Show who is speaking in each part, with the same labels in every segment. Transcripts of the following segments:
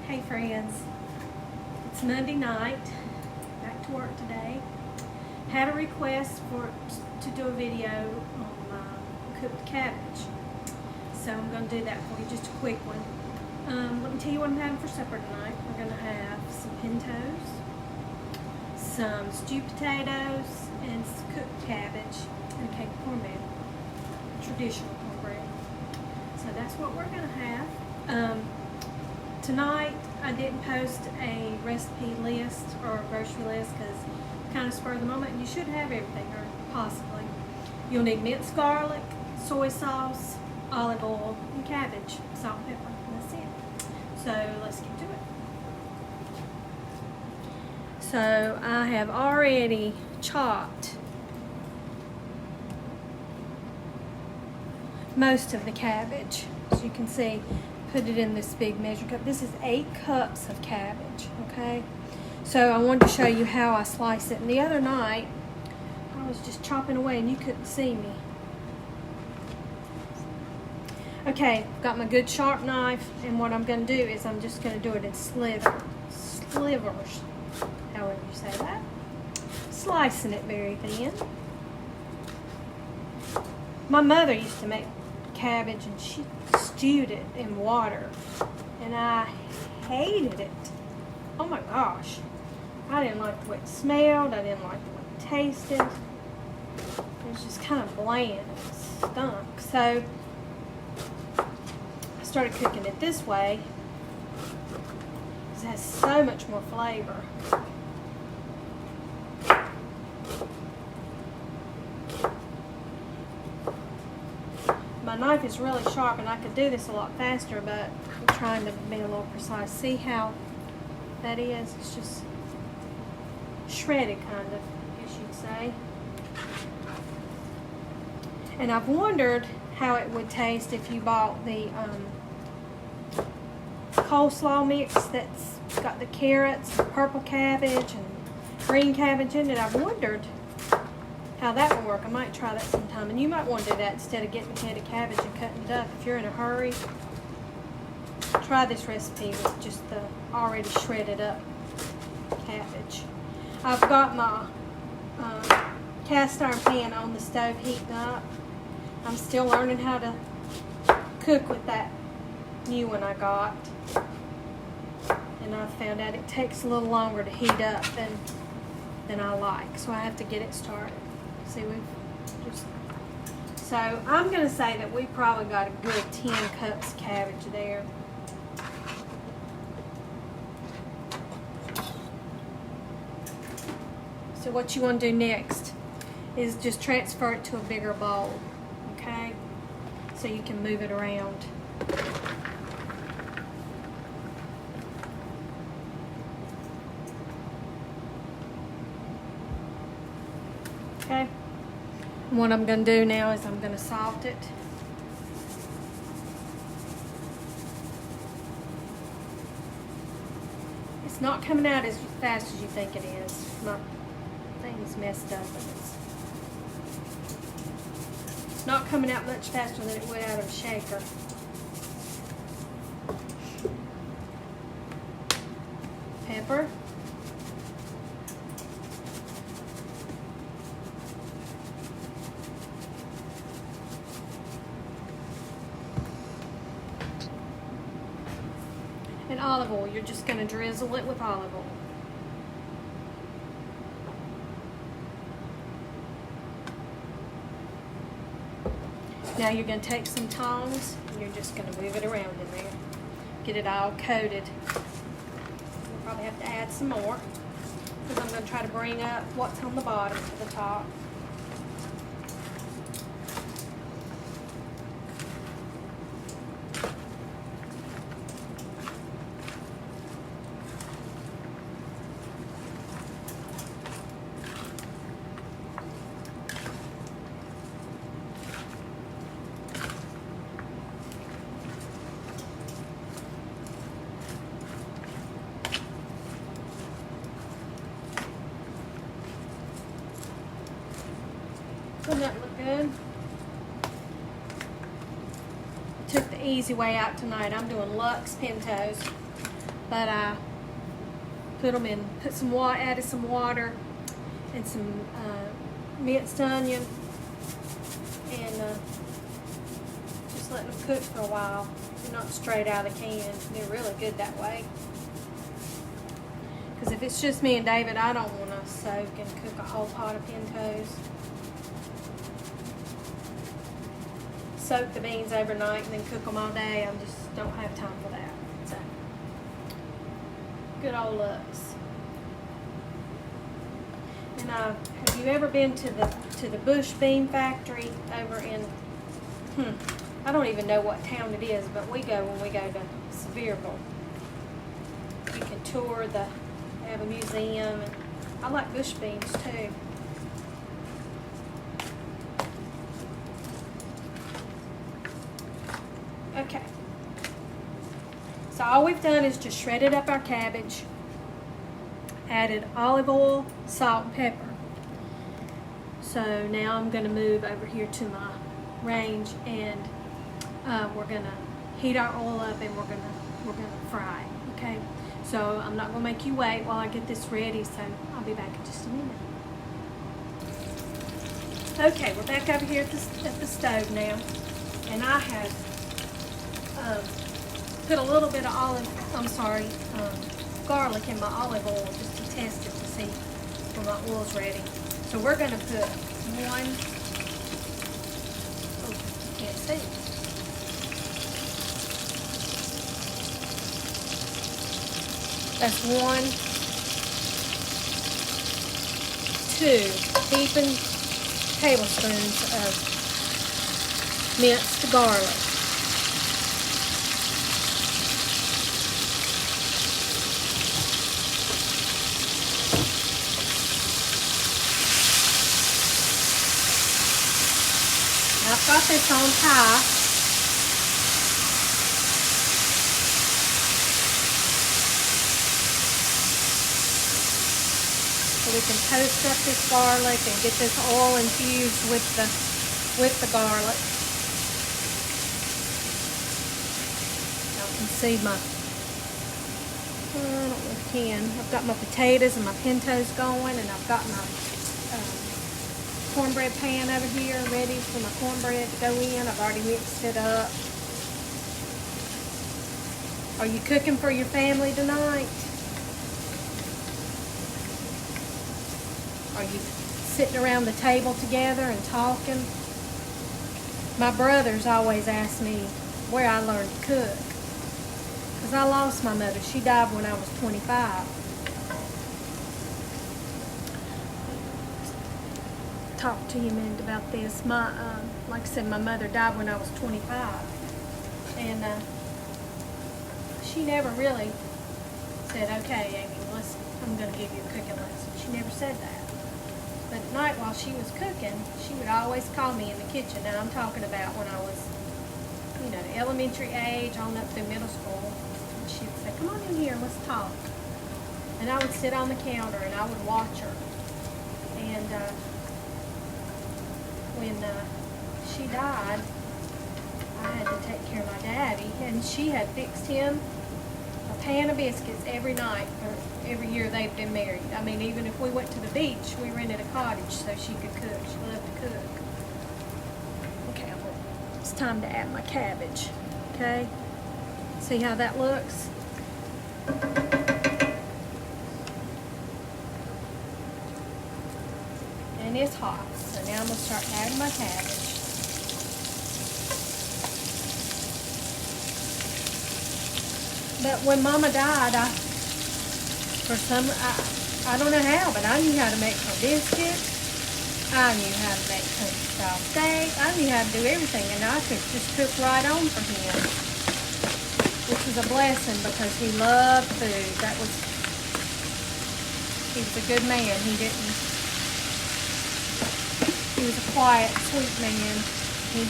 Speaker 1: Hey friends, it's Monday night, back to work today. Had a request to do a video on cooked cabbage, so I'm going to do that for you, just a quick one. Let me tell you what I'm having for supper tonight. We're going to have some pintos, some stewed potatoes, and some cooked cabbage, and a cake of cornmeal, traditional cornbread. So that's what we're going to have. Tonight, I didn't post a recipe list or a grocery list because kind of spur of the moment. You should have everything, or possibly. You'll need minced garlic, soy sauce, olive oil, and cabbage, salt, and pepper, and that's it. So let's get to it. So I have already chopped most of the cabbage, as you can see. Put it in this big measure cup. This is 8 cups of cabbage, okay? So I wanted to show you how I slice it. And the other night, I was just chopping away and you couldn't see me. Okay, got my good sharp knife, and what I'm going to do is I'm just going to do it in slivers, however you say that. Slicing it very thin. My mother used to make cabbage and she stewed it in water, and I hated it. Oh my gosh, I didn't like the way it smelled, I didn't like the way it tasted. It was just kind of bland, it stunk. So I started cooking it this way because it has so much more flavor. My knife is really sharp and I could do this a lot faster, but I'm trying to be a little precise. See how that is? It's just shredded, kind of, I guess you'd say. And I've wondered how it would taste if you bought the coleslaw mix that's got the carrots, purple cabbage, and green cabbage in it. I've wondered how that would work. I might try that sometime, and you might want to do that instead of getting a head of cabbage and cutting it up. If you're in a hurry, try this recipe with just the already shredded up cabbage. I've got my cast iron pan on the stove heating up. I'm still learning how to cook with that new one I got, and I found out it takes a little longer to heat up than I like, so I have to get it started. See, so I'm going to say that we probably got a good 10 cups of cabbage there. So what you want to do next is just transfer it to a bigger bowl, okay? So you can move it around. Okay. And what I'm going to do now is I'm going to salt it. It's not coming out as fast as you think it is. My thing's messed up, and it's not coming out much faster than it would out of a shaker. Pepper. And olive oil. You're just going to drizzle it with olive oil. Now you're going to take some tongs and you're just going to move it around in there. Get it all coated. You'll probably have to add some more because I'm going to try to bring up what's on the bottom to the top. Doesn't that look good? Took the easy way out tonight. I'm doing Lux pintos. but I added some water and some minced onion, and just letting them cook for a while. They're not straight out of the can. They're really good that way. Because if it's just me and David, I don't want to soak and cook a whole pot of pintos. Soak the beans overnight and then cook them all day. I just don't have time for that. So, good old Lux. And have you ever been to the Bush Bean Factory over in I don't even know what town it is, but we go when we go to Sevierville. You can tour they have a museum, and I like bush beans too. Okay. So all we've done is just shredded up our cabbage, added olive oil, salt, and pepper. So now I'm going to move over here to my range, and we're going to heat our oil up, and we're going to fry it, okay? So I'm not going to make you wait while I get this ready, so I'll be back in just a minute. Okay, we're back over here at the stove now, and I have put a little bit of garlic in my olive oil just to test it to see when my oil's ready. So we're going to put one, oh, you can't see. That's 2 heaping tablespoons of minced garlic. I've got this on high. So we can toast up this garlic and get this oil infused with the garlic. Y'all can see I don't know if you can. I've got my potatoes and my pintos going, and I've got my cornbread pan over here ready for my cornbread to go in. I've already mixed it up. Are you cooking for your family tonight? Are you sitting around the table together and talking? My brothers always ask me where I learned to cook, because I lost my mother. She died when I was 25. Talk to you a minute about this. Like I said, my mother died when I was 25, and she never really said, "Okay, Amy, I'm going to give you a cooking lesson." She never said that. But at night while she was cooking, she would always call me in the kitchen. Now I'm talking about when I was, elementary age on up through middle school. And she would say, "Come on in here, let's talk." And I would sit on the counter and I would watch her. And when she died, I had to take care of my daddy, and she had fixed him a pan of biscuits every night for every year they've been married. I mean, even if we went to the beach, we rented a cottage so she could cook. She loved to cook. Okay, it's time to add my cabbage. Okay, see how that looks? And it's hot, so now I'm going to start adding my cabbage. But when Mama died, I don't know how, but I knew how to make her biscuits. I knew how to make country style steak. I knew how to do everything, and I could just cook right on for him, which was a blessing because he loved food. He was a good man. He was a quiet, sweet man. He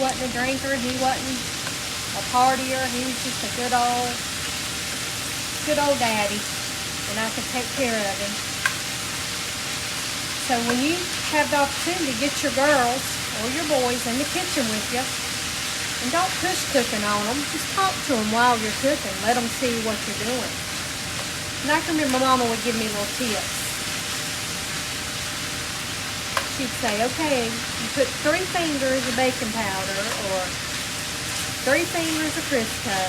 Speaker 1: wasn't a drinker. He wasn't a partier. He was just a good old daddy, and I could take care of him. So when you have the opportunity to get your girls or your boys in the kitchen with you, And don't push cooking on them. Just talk to them while you're cooking. Let them see what you're doing. And I can remember Mama would give me little tips. She'd say, okay, you put 3 fingers of baking powder or 3 fingers of Crisco,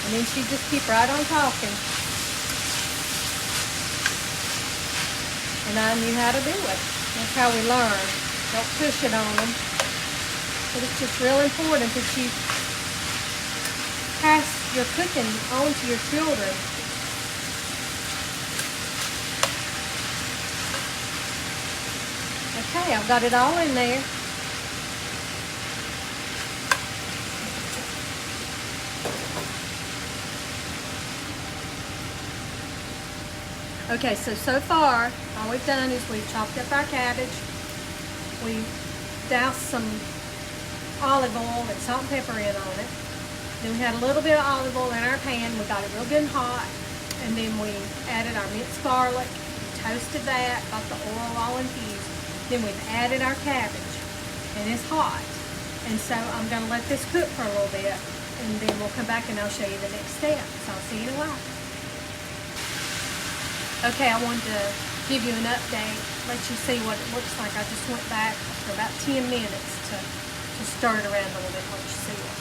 Speaker 1: and then she'd just keep right on talking. And I knew how to do it. That's how we learn. Don't push it on them. But it's just real important that you pass your cooking on to your children. Okay, I've got it all in there. Okay, so far, all we've done is we've chopped up our cabbage. We doused some olive oil and salt and pepper in on it. Then we had a little bit of olive oil in our pan. We got it real good and hot. And then we added our minced garlic, toasted that, got the oil all infused. Then we've added our cabbage, and it's hot. And so I'm going to let this cook for a little bit, and then we'll come back and I'll show you the next step. So I'll see you in a while. Okay, I wanted to give you an update, let you see what it looks like. I just went back for about 10 minutes to stir it around a little bit, let you see it.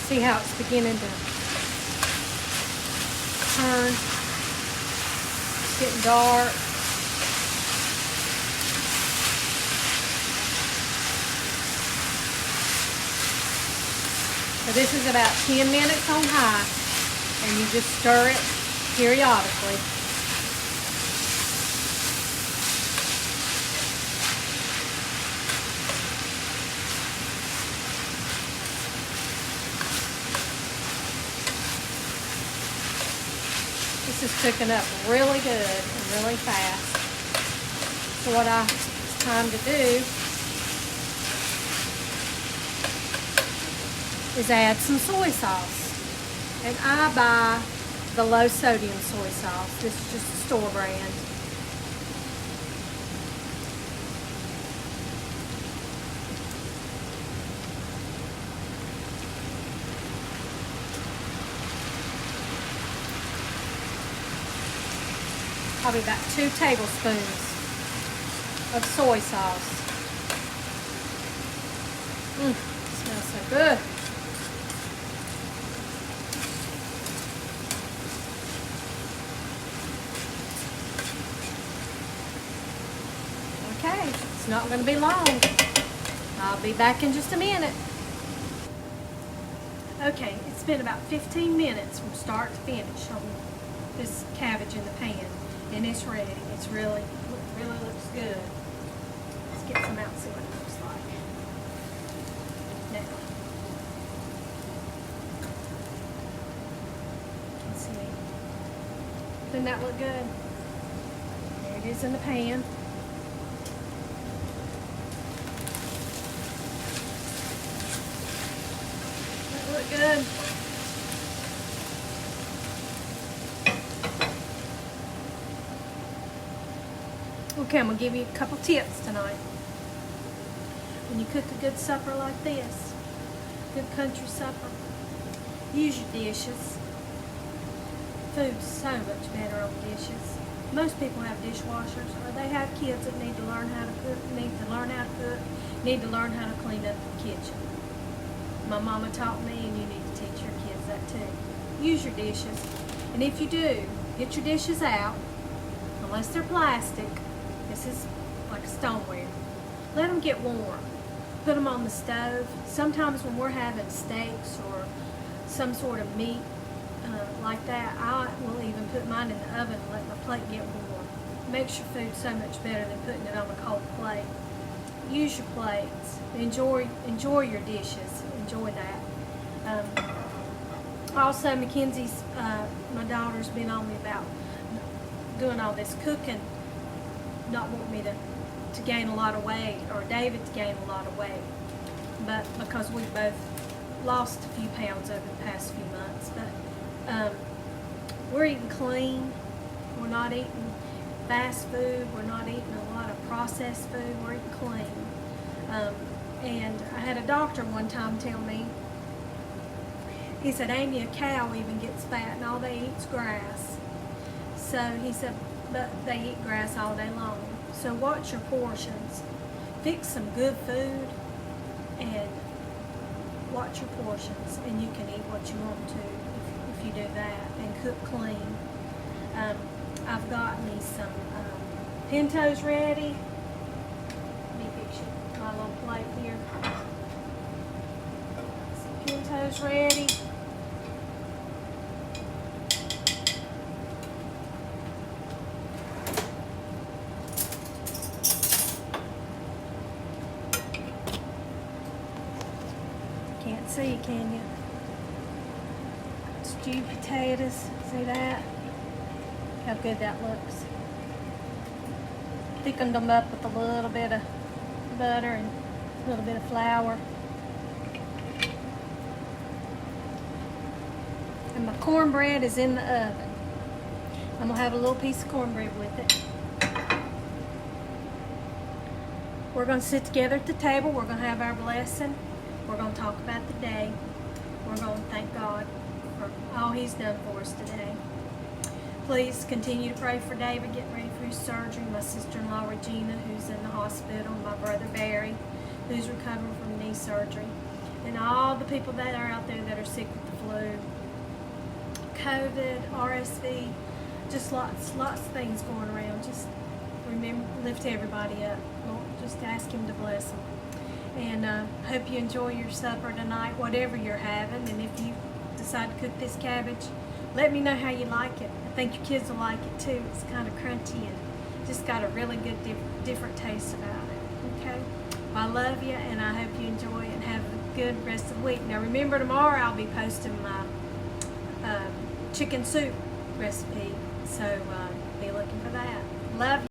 Speaker 1: See how it's beginning to turn. It's getting dark. So this is about 10 minutes on high, and you just stir it periodically. This is cooking up really good and really fast. So what it's time to do is add some soy sauce. And I buy the low sodium soy sauce. This is just a store brand. Probably about 2 tablespoons of soy sauce. It smells so good. Okay, it's not going to be long. I'll be back in just a minute. Okay, it's been about 15 minutes from start to finish on this cabbage in the pan, and it's ready. It's really looks good. Let's get some out and see what it looks like. Now, let's see. Doesn't that look good? There it is in the pan. Look good. Okay, I'm going to give you a couple tips tonight. When you cook a good supper like this, good country supper, use your dishes. Food's so much better on dishes. Most people have dishwashers, or they have kids that need to learn how to cook, need to learn how to clean up the kitchen. My mama taught me, and you need to teach your kids that too. Use your dishes. And if you do, get your dishes out, unless they're plastic. This is like a stoneware. Let them get warm. Put them on the stove. Sometimes when we're having steaks or some sort of meat like that, I will even put mine in the oven and let my plate get warm. Makes your food so much better than putting it on a cold plate. Use your plates. Enjoy your dishes. Enjoy that. Also, Mackenzie's, my daughter's been on me about doing all this cooking, not wanting me to gain a lot of weight, or David to gain a lot of weight, but because we both lost a few pounds over the past few months. But we're eating clean. We're not eating fast food. We're not eating a lot of processed food. We're eating clean. And I had a doctor one time tell me, he said, Amy, a cow even gets fat and all they eat's grass. So he said, but they eat grass all day long. So watch your portions. Fix some good food and watch your portions, and you can eat what you want to if you do that, and cook clean. I've got me some pintos ready. Let me fix you my little plate here. Some pintos ready. Can't see, can you? Stewed potatoes. See that? How good that looks. Thickened them up with a little bit of butter and a little bit of flour. And my cornbread is in the oven. I'm gonna have a little piece of cornbread with it. We're gonna sit together at the table. We're gonna have our blessing. We're going to talk about the day. We're going to thank God for all He's done for us today. Please continue to pray for David getting ready for his surgery, my sister-in-law Regina, who's in the hospital, my brother Barry, who's recovering from knee surgery, and all the people that are out there that are sick with the flu, COVID, RSV, just lots of things going around. Just remember, lift everybody up. Lord, just ask Him to bless them. And hope you enjoy your supper tonight, whatever you're having. And if you decide to cook this cabbage, let me know how you like it. I think your kids will like it too. It's kind of crunchy and just got a really good different taste about it. Okay? Well, I love you, and I hope you enjoy it and have a good rest of the week. Now remember, tomorrow I'll be posting my chicken soup recipe, so be looking for that. Love you.